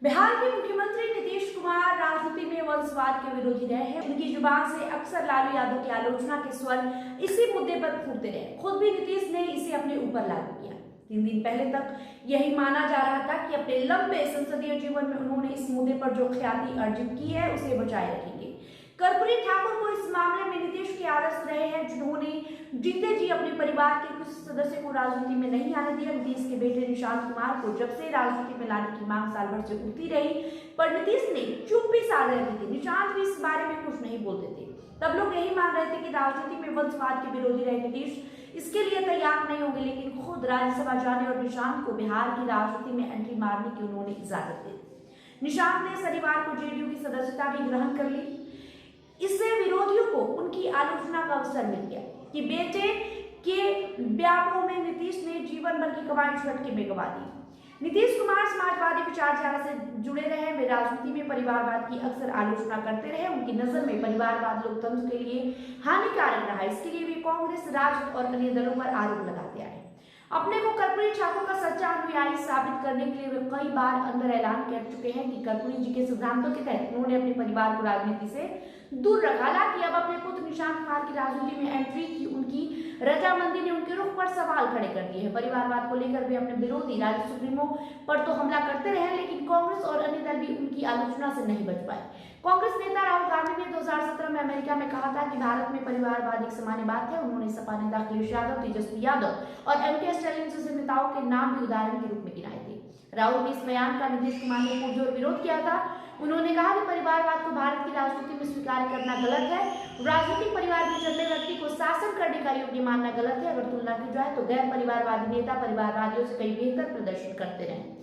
बिहार के मुख्यमंत्री नीतीश कुमार राजनीति में वंशवाद के विरोधी रहे हैं। उनकी जुबान से अक्सर लालू यादव की आलोचना के स्वर इसी मुद्दे पर फूटते रहे। खुद भी नीतीश ने इसे अपने ऊपर लागू किया। 3 दिन पहले तक यही माना जा रहा था कि अपने लंबे संसदीय जीवन में उन्होंने इस मुद्दे पर जो ख्याति अर्जित की है उसे बचाए रखेंगे। कर्पूरी ठाकुर को इस मामले में नीतीश के आदर्श रहे हैं, जिन्होंने जीते जी अपने परिवार के कुछ सदस्य को राजनीति में नहीं आने दिया। नीतीश के बेटे निशांत कुमार को जब से राजनीति में लाने की मांग साल भर से उठती रही, पर नीतीश ने चुप्पी साध रखी थी। निशांत भी इस बारे में कुछ नहीं बोलते थे। तब लोग यही मान रहे थे कि राजनीति में वंशवाद के विरोधी रहे नीतीश इसके लिए तैयार नहीं होंगे, लेकिन खुद राज्यसभा जाने और निशांत को बिहार की राजनीति में एंट्री मारने की उन्होंने इजाजत दे दी। निशांत ने शनिवार को जेडीयू की सदस्यता भी ग्रहण कर ली। इससे विरोधियों को उनकी आलोचना का अवसर मिल गया कि बेटे के व्यापों में नीतीश ने जीवन भर की कमाई झटके में गंवा दी। नीतीश कुमार समाजवादी विचारधारा से जुड़े रहे। वे राजनीति में परिवारवाद की अक्सर आलोचना करते रहे। उनकी नजर में परिवारवाद लोकतंत्र के लिए हानिकारक रहा। इसके लिए वे कांग्रेस, राजद और अन्य दलों पर आरोप लगाते आए। अपने को कर्पूरी ठाकुर का सच्चा अनुयायी साबित करने के लिए वे कई बार अंदर ऐलान कर चुके हैं कि कर्पूरी जी के सिद्धांतों के तहत उन्होंने अपने परिवार को राजनीति से दूर रखा। हालांकि अब अपने पुत्र निशांत कुमार की राजनीति में एंट्री की उनकी रजामंदी ने उनके रुख पर सवाल खड़े कर दिए हैं। परिवारवाद को लेकर वे अपने विरोधी राज्य सुप्रीमो पर तो हमला करते रहे, लेकिन कांग्रेस और अन्य दल भी उनकी आलोचना से नहीं बच पाए। कांग्रेस नेता राहुल गांधी ने 2017 में अमेरिका में कहा था कि भारत में परिवारवाद एक सामान्य बात है। उन्होंने सपा नेता अखिलेश यादव, तेजस्वी यादव और एम के स्टालिन जैसे नेताओं के नाम भी उदाहरण के रूप में गिनाए थे। राहुल के इस बयान का नीतीश कुमार ने पुरजोर विरोध किया था। उन्होंने कहा कि परिवारवाद को भारत की राजनीति में स्वीकार करना गलत है। राजनीतिक परिवार में जन्मे व्यक्ति को शासन करने का योग्य मानना गलत है। अगर तुलना की जाए तो गैर परिवारवादी नेता परिवारवादियों से कई बेहतर प्रदर्शन करते रहे।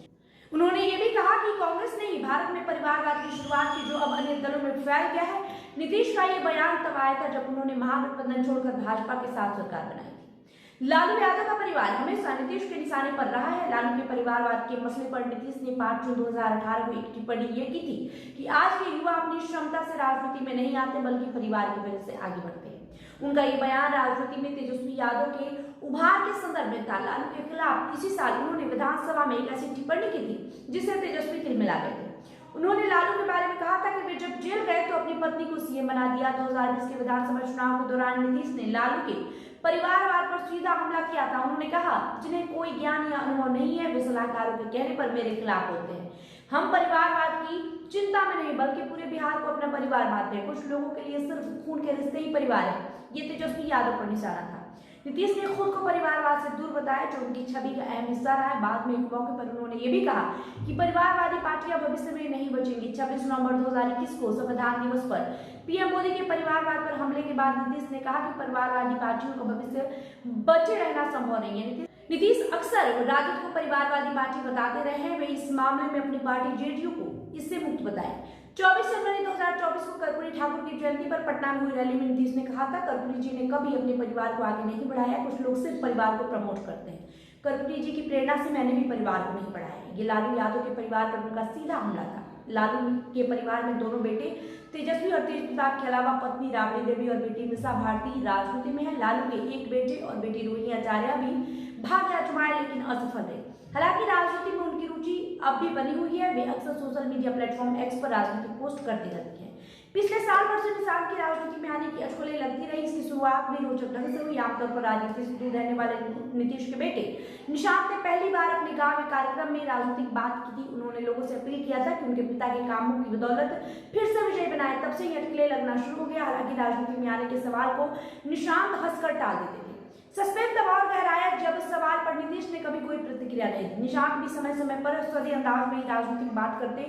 उन्होंने ये भी कहा कि कांग्रेस ने ही भारत में परिवारवाद की शुरुआत की, जो अब अन्य दलों में फैल गया है। नीतीश का ये बयान तब आया था जब उन्होंने महागठबंधन छोड़कर भाजपा के साथ सरकार बनाई थी। लालू यादव का परिवार हमेशा नीतीश के निशाने पर रहा है। लालू के परिवारवाद के मसले पर नीतीश ने 5 जून 2018 को एक टिप्पणी ये की थी कि आज के युवा अपनी क्षमता से राजनीति में नहीं आते, बल्कि परिवार की वजह से आगे बढ़ते हैं। उनका ये बयान राजनीति में तेजस्वी यादव के उभार के संदर्भ में था। लालू के खिलाफ इसी साल उन्होंने विधानसभा में एक ऐसी टिप्पणी की थी जिससे तेजस्वी तिलमिला गए थे। उन्होंने लालू के बारे में कहा था कि वे जब जेल गए तो अपनी पत्नी को सीएम बना दिया। 2020 के विधानसभा चुनाव के दौरान नीतीश ने लालू के परिवारवाद पर सीधा हमला किया था। उन्होंने कहा, जिन्हें कोई ज्ञान या अनुभव नहीं है, वे सलाहकारों के कहने पर मेरे खिलाफ होते हैं। हम परिवारवाद की चिंता में नहीं, बल्कि पूरे बिहार को अपना परिवार मानते हैं। कुछ लोगों के लिए सिर्फ खून के रिश्ते ही परिवार है। ये तेजस्वी यादव पर निशाना था। नीतीश ने खुद को परिवारवाद से दूर बताया, जो उनकी छवि का अहम हिस्सा रहा है। बाद में एक मौके पर उन्होंने ये भी कहा कि परिवारवादी पार्टियां भविष्य में नहीं बचेंगी। 26 नवंबर 2021 को संविधान दिवस पर पीएम मोदी के परिवारवाद पर हमले के बाद नीतीश ने कहा कि परिवारवादी पार्टियों का भविष्य बचे रहना संभव नहीं है। नीतीश अक्सर राजद को परिवारवादी पार्टी बताते रहे हैं। वे इस मामले में अपनी पार्टी जेडीयू को इससे मुक्त बताए। 24 जनवरी 2024 को कर्पूरी ठाकुर की जयंती पर पटना में हुई रैली में नीतीश ने कहा था, कर्पूरी जी ने कभी अपने परिवार को आगे नहीं बढ़ाया। कुछ लोग सिर्फ परिवार को प्रमोट करते हैं। कर्पूरी जी की प्रेरणा से मैंने भी परिवार को नहीं बढ़ाया। ये लालू यादव के परिवार पर उनका सीधा हमला था। लालू के परिवार में दोनों बेटे तेजस्वी और तेज प्रताप के अलावा पत्नी राबड़ी देवी और बेटी मिसा भारती राजनीति में है। लालू के एक बेटे और बेटी रोहिणी आचार्य भी भाग्य आजमाए, लेकिन असफल रहे। हालांकि राजनीति में उनकी रुचि अब भी बनी हुई है। वे अक्सर सोशल मीडिया प्लेटफॉर्म एक्स पर राजनीतिक पोस्ट करती रहती हैं। पिछले साल भर से निशांत की राजनीति में आने की अटकलें लगती रही। इसकी शुरुआत भी रोचक ढंग से हुई। आमतौर पर राजनीति से दूर रहने वाले नीतीश के बेटे निशांत ने पहली बार अपने गांव के कार्यक्रम में राजनीतिक बात की थी। उन्होंने लोगों से अपील किया था कि उनके पिता के कामों की बदौलत फिर से विजय बनाए। तब से ये अटकलें लगना शुरू हो गया। हालांकि राजनीति में आने के सवाल को निशांत हंसकर टाल देते थे। सस्पेंस दबाव गहराया जब इस सवाल पर नीतीश ने कभी कोई प्रतिक्रिया नहीं दी। निशांत भी समय समय पर स्वदेशी अंदाज में ही राजनीतिक बात करते।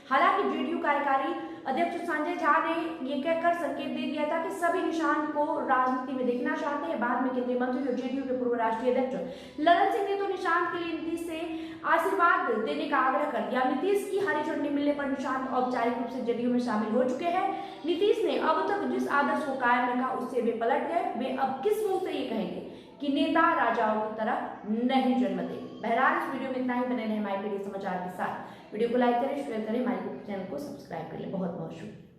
हालांकि जेडीयू कार्यकारी अध्यक्ष संजय झा ने ये कहकर संकेत दे दिया था कि सभी निशांत को राजनीति में देखना चाहते हैं। बाद में केंद्रीय मंत्री और जेडीयू के पूर्व राष्ट्रीय अध्यक्ष ललन सिंह ने तो निशांत के लिए नीतीश से आशीर्वाद देने का आग्रह कर दिया। नीतीश की हरी झंडी मिलने पर निशांत औपचारिक रूप से जेडीयू में शामिल हो चुके हैं। नीतीश ने अब तक जिस आदर्श को कायम रखा उससे वे पलट गए। वे अब किस मुंह से ये कहेंगे कि नेता राजाओं की तरह नहीं जन्म दे। बहरहाल इस वीडियो में इतना ही। बने रहे हमारे पीडी समाचार के साथ। वीडियो को लाइक करें, शेयर करें, हमारे यूट्यूब चैनल को सब्सक्राइब कर लें। बहुत बहुत शुक्रिया।